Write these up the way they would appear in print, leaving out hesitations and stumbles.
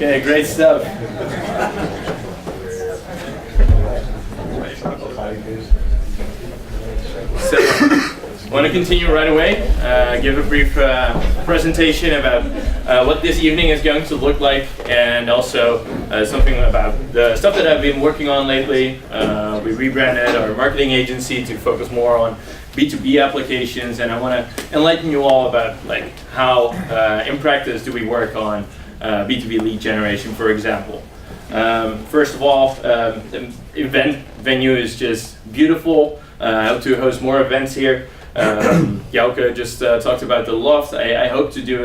Okay, great stuff. So, I want to continue right away, give a brief presentation about what this evening is going to look like, and also something about the stuff that I've been working on lately. We rebranded our marketing agency to focus more on B2B applications, and I want to enlighten you all about like how in practice do we work on B2B lead generation, for example. First of all, the event venue is just beautiful. I hope to host more events here. Jouke just talked about the loft. I hope to do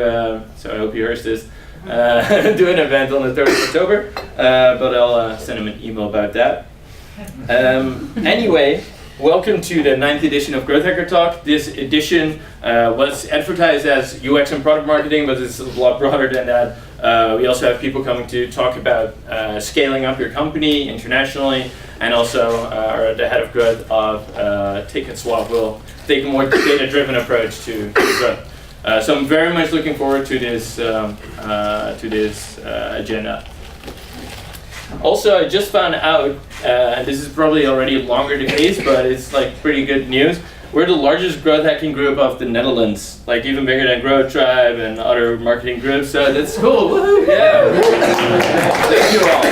so I hope he hears this, do an event on the 3rd of October, but I'll send him an email about that. Anyway, welcome to the 9th edition of Growth Hacker Talk. This edition was advertised as UX and product marketing, but it's a lot broader than that. We also have people coming to talk about scaling up your company internationally, and also the head of growth of Ticketswap will take a more data-driven approach to growth. So I'm very much looking forward to this agenda. Also, I just found out, and this is probably already longer the case, but it's like pretty good news. We're the largest growth hacking group of the Netherlands, like even bigger than Growth Tribe and other marketing groups. So that's cool. Woohoo! Yeah. Thank you all.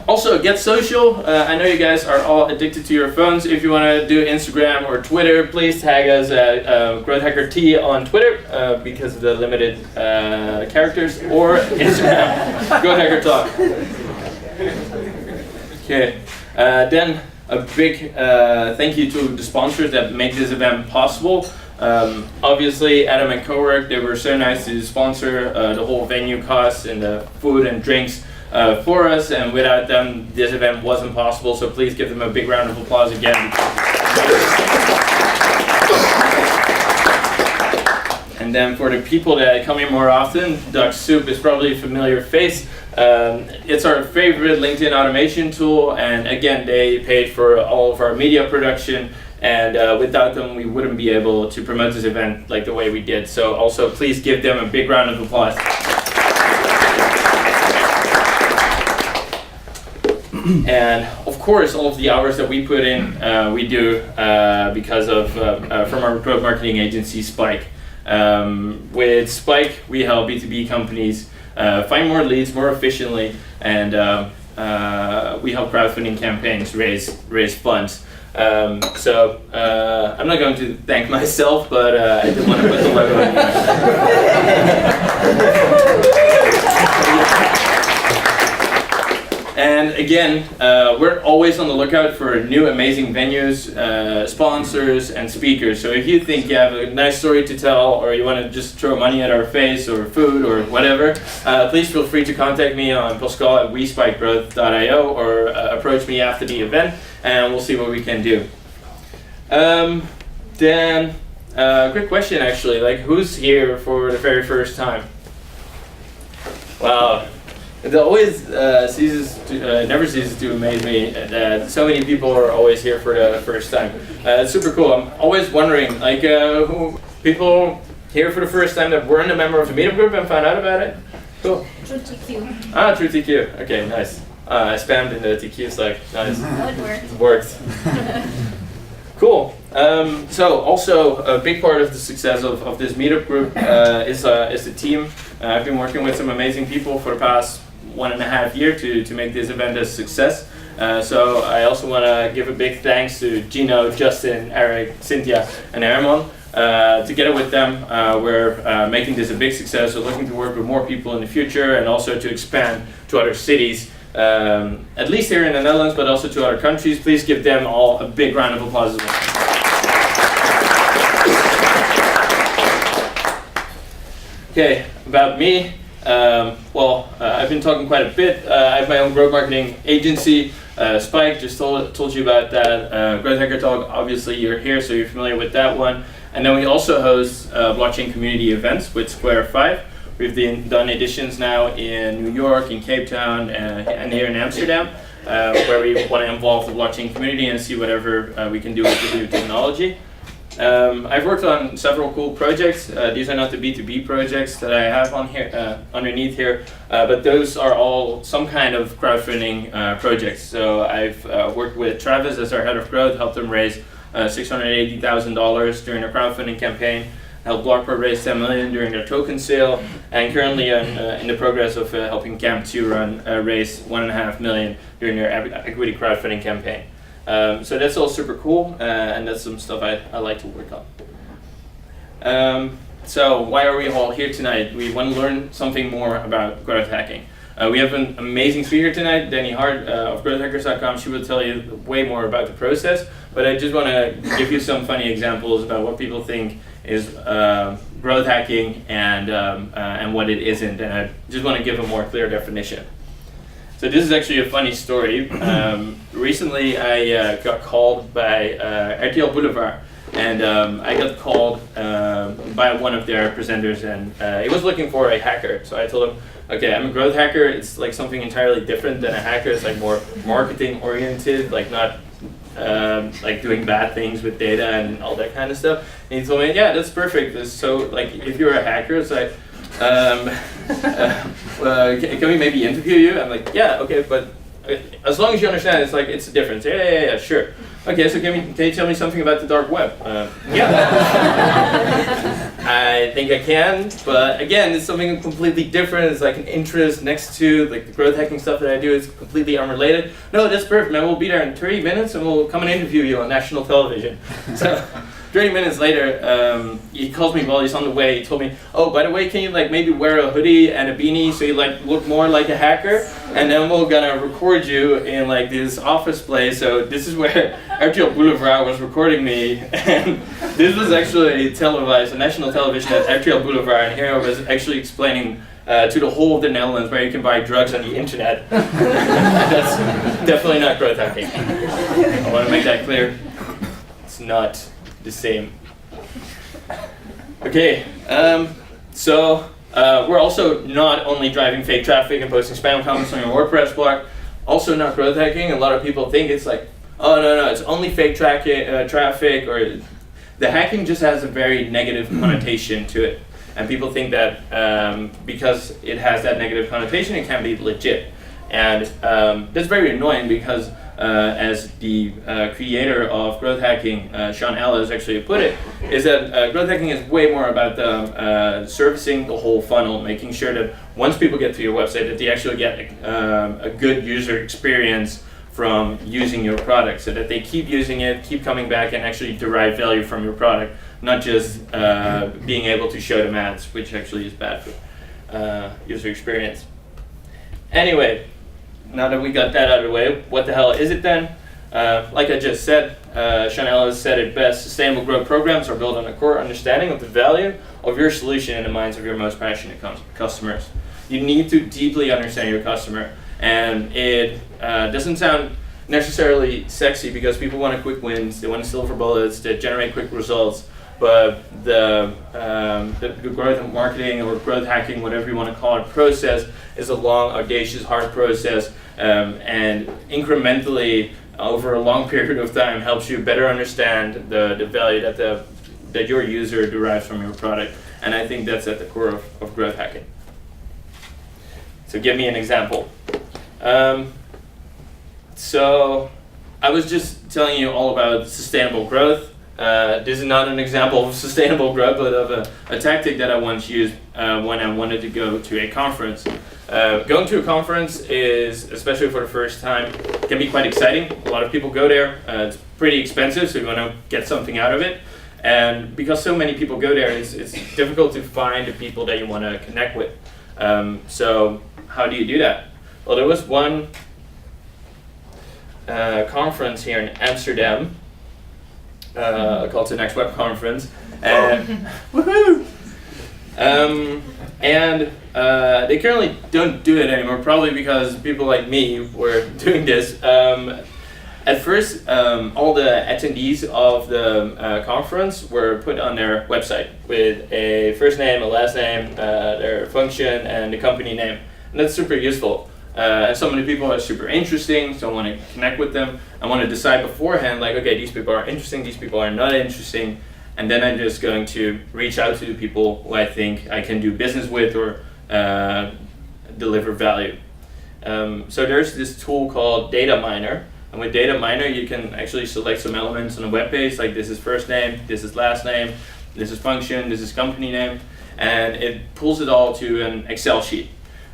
Also, get social. I know you guys are all addicted to your phones. If you want to do Instagram or Twitter, please tag us at GrowthHackerT on Twitter because of the limited characters, or Instagram, GrowthHacker Talk. Okay, then a big thank you to the sponsors that make this event possible. Obviously, Adam and Cowork, they were so nice to sponsor the whole venue costs and the food and drinks for us, and without them this event wasn't possible, so please give them a big round of applause again. And then for the people that come here more often, Dutch Soup is probably a familiar face. It's our favorite LinkedIn automation tool, and again they paid for all of our media production, and without them we wouldn't be able to promote this event like the way we did. So also please give them a big round of applause. And of course, all of the hours that we put in, we do because of from our growth marketing agency, Spike. With Spike, we help B2B companies find more leads more efficiently, and we help crowdfunding campaigns raise funds. So I'm not going to thank myself, but I did want to put the logo on here. And again, we're always on the lookout for new amazing venues, sponsors, and speakers. So if you think you have a nice story to tell, or you want to just throw money at our face, or food, or whatever, please feel free to contact me on Pascal at WeSpikeGrowth.io, or approach me after the event, and we'll see what we can do. Then, quick question actually, like who's here for the very first time? Wow. It always never ceases to amaze me that so many people are always here for the first time. It's super cool. I'm always wondering, like, who people here for the first time that weren't a member of the meetup group and found out about it? Cool. Through TQ. Ah, through TQ. Okay, nice. I spammed in the TQ Slack. Nice. Oh, it worked. It worked. Cool. So also a big part of the success of this meetup group is the team. I've been working with some amazing people for the past 1.5 years to make this event a success. So I also want to give a big thanks to Gino, Justin, Eric, Cynthia, and Herman. Together with them, we're making this a big success. We're looking to work with more people in the future, and also to expand to other cities, at least here in the Netherlands, but also to other countries. Please give them all a big round of applause as well. Okay, about me. I've been talking quite a bit. I have my own growth marketing agency, Spike, just told you about that. Growth Hacker Talk, obviously you're here, so you're familiar with that one. And then we also host blockchain community events with Square 5. We've done editions now in New York, in Cape Town, and here in Amsterdam, where we want to involve the blockchain community and see whatever we can do with this new technology. I've worked on several cool projects. These are not the B2B projects that I have on here underneath here, but those are all some kind of crowdfunding projects. So I've worked with Travis as our head of growth, helped them raise $680,000 during a crowdfunding campaign, helped Blockport raise 10 million during their token sale, and currently in the progress of helping Camp 2 raise 1.5 million during their equity crowdfunding campaign. So that's all super cool, and that's some stuff I like to work on. So why are we all here tonight? We want to learn something more about growth hacking. We have an amazing speaker tonight, Danny Hart of GrowthHackers.com. She will tell you way more about the process, but I just want to give you some funny examples about what people think is growth hacking and what it isn't, and I just want to give a more clear definition. So this is actually a funny story. Recently I got called by RTL Boulevard, and I got called by one of their presenters, and he was looking for a hacker. So I told him, okay, I'm a growth hacker. It's like something entirely different than a hacker. It's like more marketing oriented, like not like doing bad things with data and all that kind of stuff. And he told me, yeah, that's perfect. So like if you're a hacker, it's like, can we maybe interview you? I'm like, yeah, okay, but as long as you understand, it's like, it's a difference. Yeah, sure. Okay, so can you tell me something about the dark web? Yeah. I think I can, but again, it's something completely different. It's like an interest next to like the growth hacking stuff that I do is completely unrelated. No, that's perfect, man. We'll be there in 30 minutes and we'll come and interview you on national television. So 30 minutes later, he calls me while he's on the way. He told me, oh, by the way, can you like maybe wear a hoodie and a beanie so you like look more like a hacker? And then we're gonna record you in like this office place. So this is where RTL Boulevard was recording me. And this was actually televised on national television at RTL Boulevard. And here I was actually explaining to the whole of the Netherlands where you can buy drugs on the internet. That's definitely not growth hacking. I want to make that clear. It's not the same. Okay, so we're also not only driving fake traffic and posting spam comments on your WordPress blog, also not growth hacking. A lot of people think it's like, oh no, it's only fake traffic, or the hacking just has a very negative connotation to it. And people think that because it has that negative connotation, it can be legit. And that's very annoying because as the creator of growth hacking, Sean Ellis actually put it, is that growth hacking is way more about servicing the whole funnel, making sure that once people get to your website that they actually get a good user experience from using your product, so that they keep using it, keep coming back, and actually derive value from your product, not just being able to show them ads, which actually is bad for user experience. Anyway, now that we got that out of the way, what the hell is it then? Like I just said, Sean Ellis said it best: sustainable growth programs are built on a core understanding of the value of your solution in the minds of your most passionate customers. You need to deeply understand your customer, and it doesn't sound necessarily sexy because people want quick wins, they want silver bullets, they generate quick results, but the growth and marketing or growth hacking, whatever you want to call it, process is a long, audacious, hard process, and incrementally over a long period of time helps you better understand the value that your user derives from your product. And I think that's at the core of growth hacking. So give me an example. So I was just telling you all about sustainable growth. This is not an example of sustainable growth, but of a tactic that I once used when I wanted to go to a conference. Going to a conference is, especially for the first time, can be quite exciting. A lot of people go there. It's pretty expensive, so you want to get something out of it. And because so many people go there, it's difficult to find the people that you want to connect with. So how do you do that? Well, there was one conference here in Amsterdam called the Next Web Conference, and woohoo! And they currently don't do it anymore, probably because people like me were doing this. At first, all the attendees of the conference were put on their website with a first name, a last name, their function, and the company name. And that's super useful. And so many people are super interesting, so I want to connect with them. I want to decide beforehand, like, okay, these people are interesting, these people are not interesting. and then I'm just going to reach out to the people who I think I can do business with or deliver value. So there's this tool called Data Miner, and with Data Miner you can actually select some elements on a web page, like this is first name, this is last name, this is function, this is company name, and it pulls it all to an Excel sheet.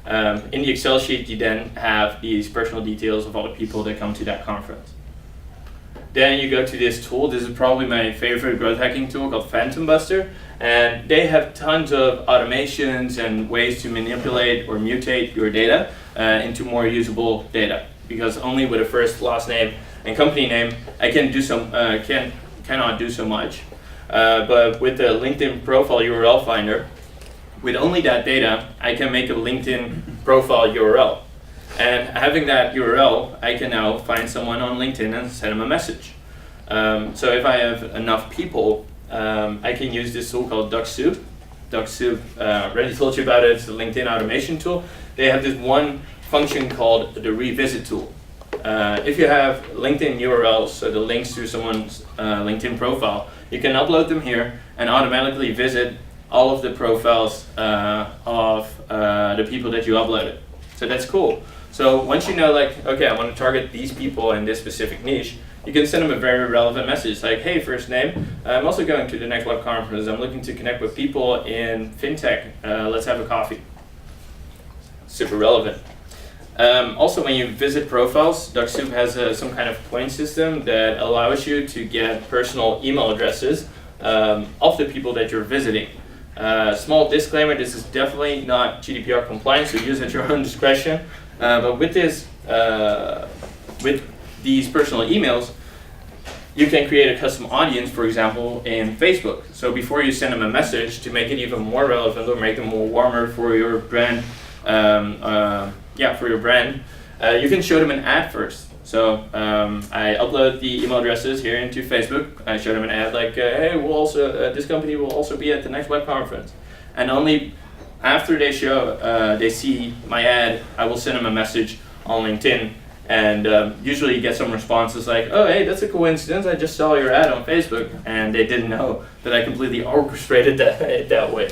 In the Excel sheet you then have these personal details of all the people that come to that conference. Then you go to this tool. This is probably my favorite growth hacking tool, called Phantom Buster, and they have tons of automations and ways to manipulate or mutate your data into more usable data, because only with a first, last name and company name I can do some cannot do so much, but with the LinkedIn profile URL finder, with only that data I can make a LinkedIn profile URL. And having that URL, I can now find someone on LinkedIn and send them a message. So if I have enough people, I can use this tool called DutchBasecamp. DutchBasecamp, already told you about it, it's a LinkedIn automation tool. They have this one function called the revisit tool. If you have LinkedIn URLs, so the links to someone's LinkedIn profile, you can upload them here and automatically visit all of the profiles of the people that you uploaded. So that's cool. So once you know, like, okay, I want to target these people in this specific niche, you can send them a very relevant message, like, hey, first name, I'm also going to the next web conference. I'm looking to connect with people in fintech. Let's have a coffee. Super relevant. Also, when you visit profiles, DutchBasecamp has some kind of point system that allows you to get personal email addresses of the people that you're visiting. Small disclaimer, this is definitely not GDPR compliant, so use at your own discretion. But with this, with these personal emails, you can create a custom audience, for example, in Facebook. So before you send them a message, to make it even more relevant or make them more warmer for your brand, you can show them an ad first. So I upload the email addresses here into Facebook. I show them an ad like, hey, we'll also this company will also be at the next web conference. And only after they see my ad, I will send them a message on LinkedIn. And usually you get some responses like, oh, hey, that's a coincidence. I just saw your ad on Facebook. And they didn't know that I completely orchestrated that way.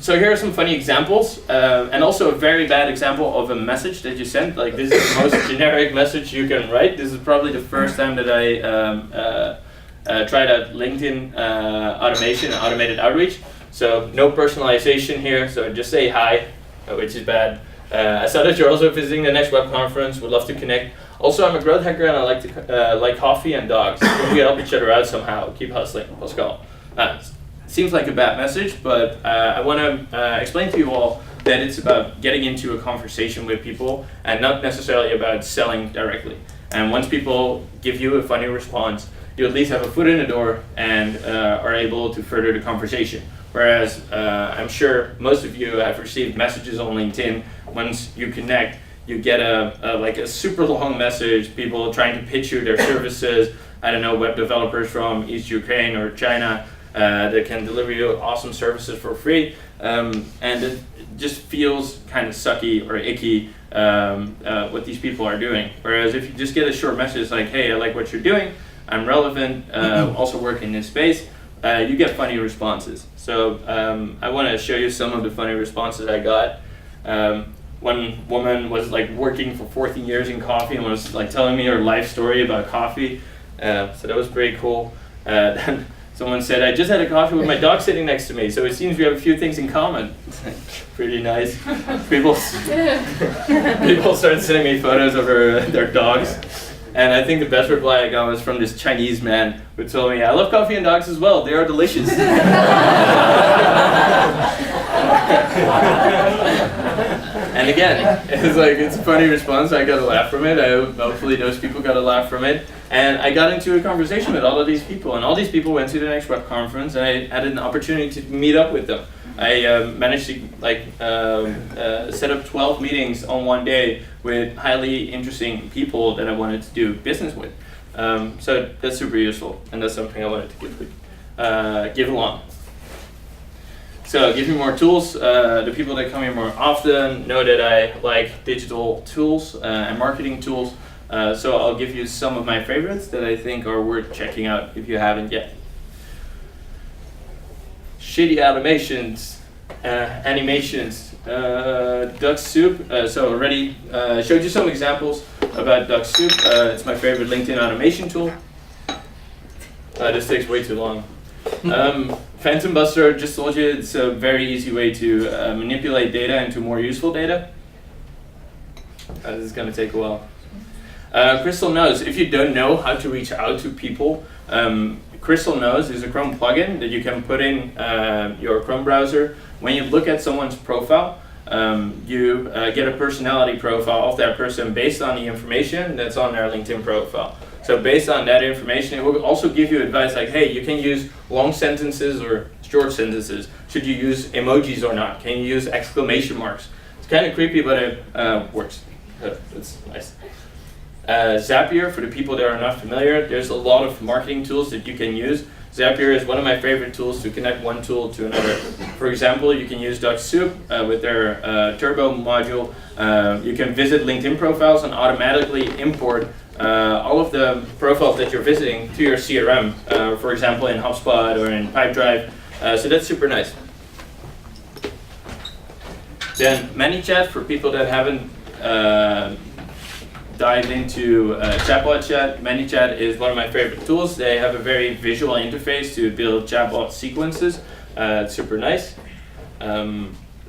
So here are some funny examples, and also a very bad example of a message that you sent. Like, this is the most generic message you can write. This is probably the first time that I tried out LinkedIn automation, automated outreach. So no personalization here, so just say hi, which is bad. I saw that you're also visiting the next web conference, would love to connect. Also, I'm a growth hacker and I like coffee and dogs. Can we help each other out somehow? Keep hustling, Pascal. Seems like a bad message, but I want to explain to you all that it's about getting into a conversation with people and not necessarily about selling directly. And once people give you a funny response, you at least have a foot in the door and are able to further the conversation. Whereas I'm sure most of you have received messages on LinkedIn. Once you connect, you get a super long message, people trying to pitch you their services. I don't know, web developers from East Ukraine or China that can deliver you awesome services for free, and it just feels kind of sucky or icky what these people are doing. Whereas if you just get a short message like, hey, I like what you're doing, I'm relevant, also work in this space, you get funny responses. So I want to show you some of the funny responses I got. One woman was like working for 14 years in coffee and was like telling me her life story about coffee. So that was pretty cool. Then someone said, I just had a coffee with my dog sitting next to me, so it seems we have a few things in common. Pretty nice. People started sending me photos of their dogs. And I think the best reply I got was from this Chinese man who told me, I love coffee and dogs as well, they are delicious. And again, it's a funny response. I got a laugh from it. Hopefully those people got a laugh from it. And I got into a conversation with all of these people, and all these people went to the next web conference, and I had an opportunity to meet up with them. I managed to set up 12 meetings on one day with highly interesting people that I wanted to do business with. So that's super useful, and that's something I wanted to give along. So give me more tools. The people that come here more often know that I like digital tools and marketing tools. So I'll give you some of my favorites that I think are worth checking out if you haven't yet. Shitty animations, Duck Soup. So already showed you some examples about Duck Soup. It's my favorite LinkedIn automation tool. This takes way too long. Phantom Buster, just told you it's a very easy way to manipulate data into more useful data. This is going to take a while. Crystal Knows, if you don't know how to reach out to people, Crystal Knows is a Chrome plugin that you can put in your Chrome browser. When you look at someone's profile, you get a personality profile of that person based on the information that's on their LinkedIn profile. So based on that information, it will also give you advice like, hey, you can use long sentences or short sentences. Should you use emojis or not? Can you use exclamation marks? It's kind of creepy, but it works. It's nice. Zapier, for the people that are not familiar, there's a lot of marketing tools that you can use. Zapier is one of my favorite tools to connect one tool to another. For example, you can use Duck Soup with their Turbo module. You can visit LinkedIn profiles and automatically import all of the profiles that you're visiting to your CRM, for example in HubSpot or in Pipedrive. So that's super nice. Then ManyChat, for people that haven't dived into chatbot chat. ManyChat is one of my favorite tools. They have a very visual interface to build chatbot sequences. It's super nice.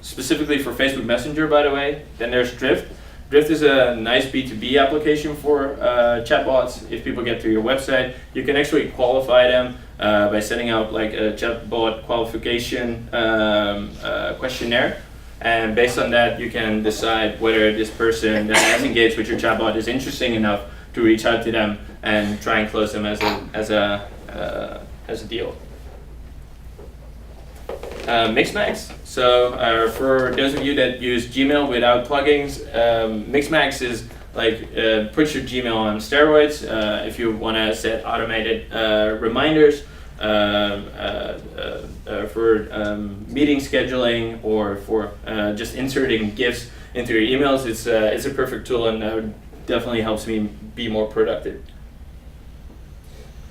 Specifically for Facebook Messenger, by the way. Then there's Drift. Drift is a nice B2B application for chatbots. If people get to your website, you can actually qualify them by sending out like a chatbot qualification questionnaire. And based on that, you can decide whether this person that has engaged with your chatbot is interesting enough to reach out to them and try and close them as a deal. Mixmax. So for those of you that use Gmail without plugins, Mixmax is like put your Gmail on steroids. If you want to set automated reminders for meeting scheduling or for just inserting GIFs into your emails, it's a perfect tool and definitely helps me be more productive.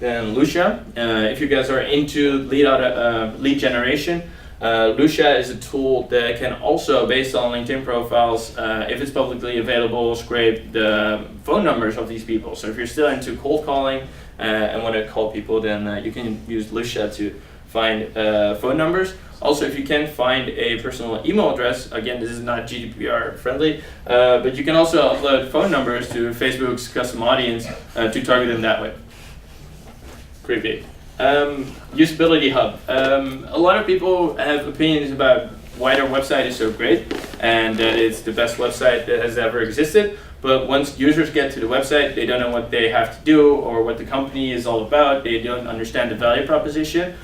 Then Lucia, if you guys are into lead generation, Lucia is a tool that can also, based on LinkedIn profiles, if it's publicly available, scrape the phone numbers of these people. So if you're still into cold calling and want to call people, then you can use Lucia to find phone numbers. Also, if you can find a personal email address, again, this is not GDPR friendly, but you can also upload phone numbers to Facebook's custom audience to target them that way. Creepy. Usability Hub. A lot of people have opinions about why their website is so great and that it's the best website that has ever existed. But once users get to the website, they don't know what they have to do or what the company is all about. They don't understand the value proposition.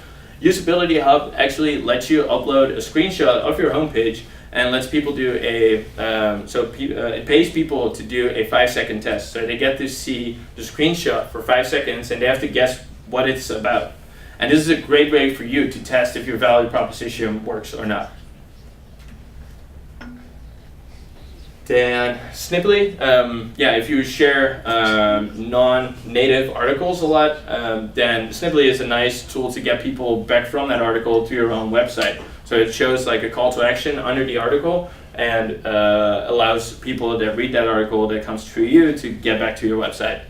Usability Hub actually lets you upload a screenshot of your homepage and lets people do it pays people to do a 5-second test. So they get to see the screenshot for 5 seconds and they have to guess what it's about. And this is a great way for you to test if your value proposition works or not. Then Snipply, if you share non-native articles a lot, then Snipply is a nice tool to get people back from that article to your own website. So it shows like a call to action under the article and allows people that read that article that comes through you to get back to your website.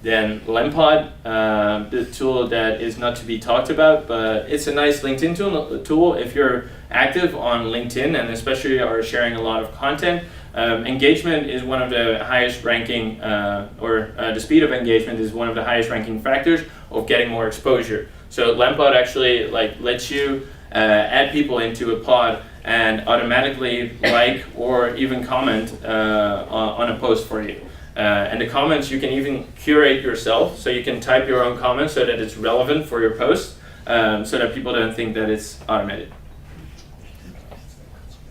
Then Lempod, the tool that is not to be talked about, but it's a nice LinkedIn tool if you're active on LinkedIn and especially are sharing a lot of content. Engagement is one of the highest ranking, the speed of engagement is one of the highest ranking factors of getting more exposure. So Lempod actually lets you add people into a pod and automatically like or even comment on a post for you. And the comments you can even curate yourself, so you can type your own comments so that it's relevant for your post, so that people don't think that it's automated.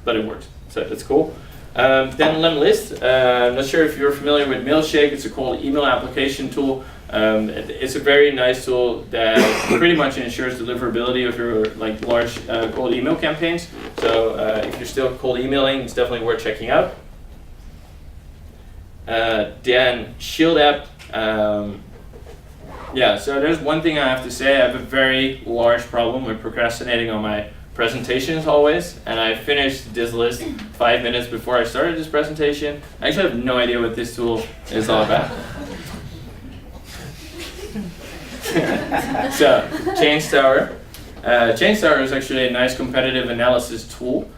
But it works, so that's cool. Then Lemlist, I'm not sure if you're familiar with Mailshake. It's a cold email application tool. It's a very nice tool that pretty much ensures deliverability of your large cold email campaigns. So if you're still cold emailing, it's definitely worth checking out. Then Shield app. Yeah, so there's one thing I have to say. I have a very large problem with procrastinating on my presentations always, and I finished this list 5 minutes before I started this presentation. I actually have no idea what this tool is all about. So, Change Tower. Change Tower is actually a nice competitive analysis tool.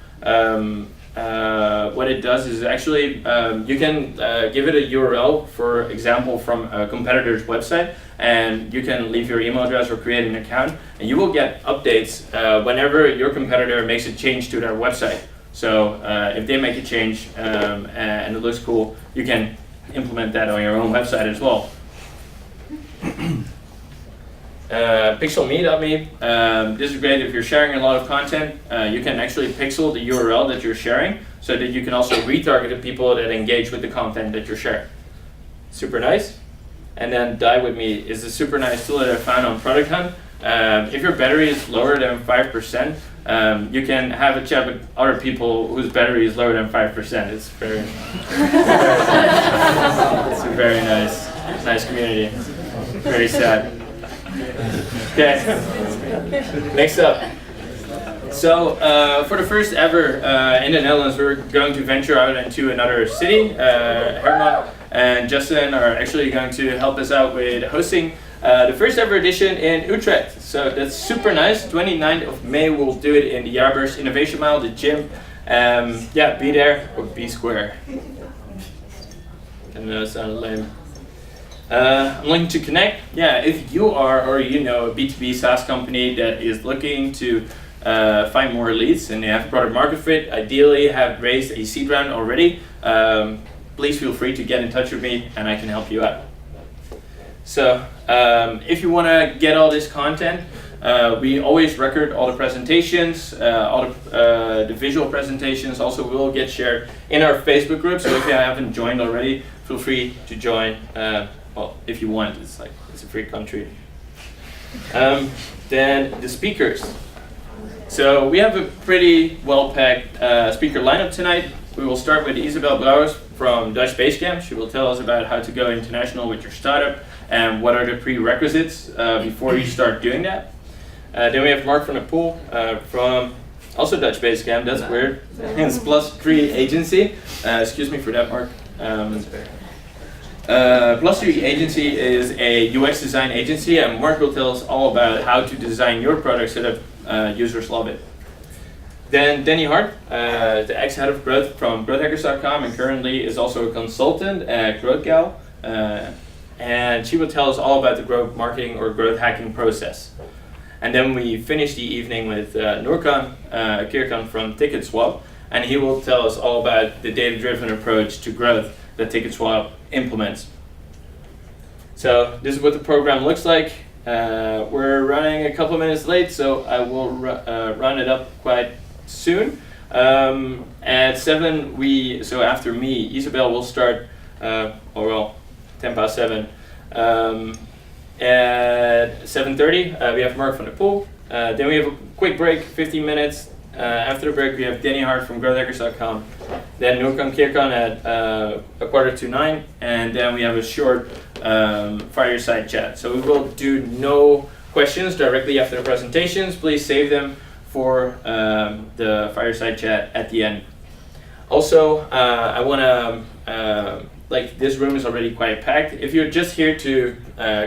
What it does is actually you can give it a URL, for example, from a competitor's website, and you can leave your email address or create an account, and you will get updates whenever your competitor makes a change to their website. So if they make a change and it looks cool, you can implement that on your own website as well. Pixel.me. This is great if you're sharing a lot of content. You can actually pixel the URL that you're sharing so that you can also retarget the people that engage with the content that you're sharing. Super nice. And then Die With Me is a super nice tool that I found on Product Hunt. If your battery is lower than 5%, you can have a chat with other people whose battery is lower than 5%. It's very, it's a very nice community. Very sad. Okay, next up. So for the first ever in the Netherlands, we're going to venture out into another city. Herman and Justin are actually going to help us out with hosting the first ever edition in Utrecht. So that's super nice. 29th of May, we'll do it in the Jaarbeurs Innovation Mile, the gym. Yeah, be there or be square. I know it sounded lame. I'm looking to connect. Yeah, if you are or you know a B2B SaaS company that is looking to find more leads and they have product market fit, ideally have raised a seed round already, please feel free to get in touch with me and I can help you out. So if you want to get all this content, we always record all the presentations, all the visual presentations also will get shared in our Facebook group. So if you haven't joined already, feel free to join. Well, if you want, it's a free country. Then the speakers. So we have a pretty well-packed speaker lineup tonight. We will start with Isabel Brouwers from DutchBasecamp. She will tell us about how to go international with your startup and what are the prerequisites before you start doing that. Then we have Mark van der Poel from also DutchBasecamp. That's weird. It's +3 agency. Excuse me for that, Mark. +3 agency is a UX design agency, and Mark will tell us all about how to design your product so that users love it. Then Danny Hart, the ex-head of growth from GrowthHackers.com, and currently is also a consultant at GrowthGal, and she will tell us all about the growth marketing or growth hacking process. And then we finish the evening with Nurkan Kirkan from Ticketswap, and he will tell us all about the data-driven approach to growth that Ticketswap implements. So this is what the program looks like. We're running a couple minutes late, so I will run it up quite soon. At 7, so after me, Isabel will start, 7. At 7:30, we have Mark van der Poel. Then we have a quick break, 15 minutes. After the break, we have Danny Hart from GrowthHackers.com. Then Nurkan Kirkan at 8:45, and then we have a short fireside chat. So we will do no questions directly after the presentations. Please save them for the fireside chat at the end. Also, I want to, this room is already quite packed. If you're just here to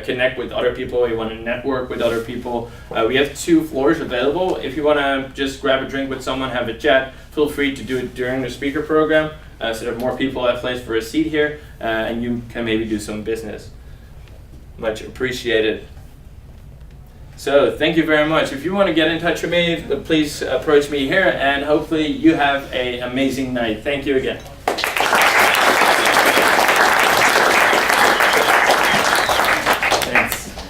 connect with other people, you want to network with other people, we have 2 floors available. If you want to just grab a drink with someone, have a chat, feel free to do it during the speaker program so that more people have place for a seat here and you can maybe do some business. Much appreciated. So thank you very much. If you want to get in touch with me, please approach me here, and hopefully you have an amazing night. Thank you again.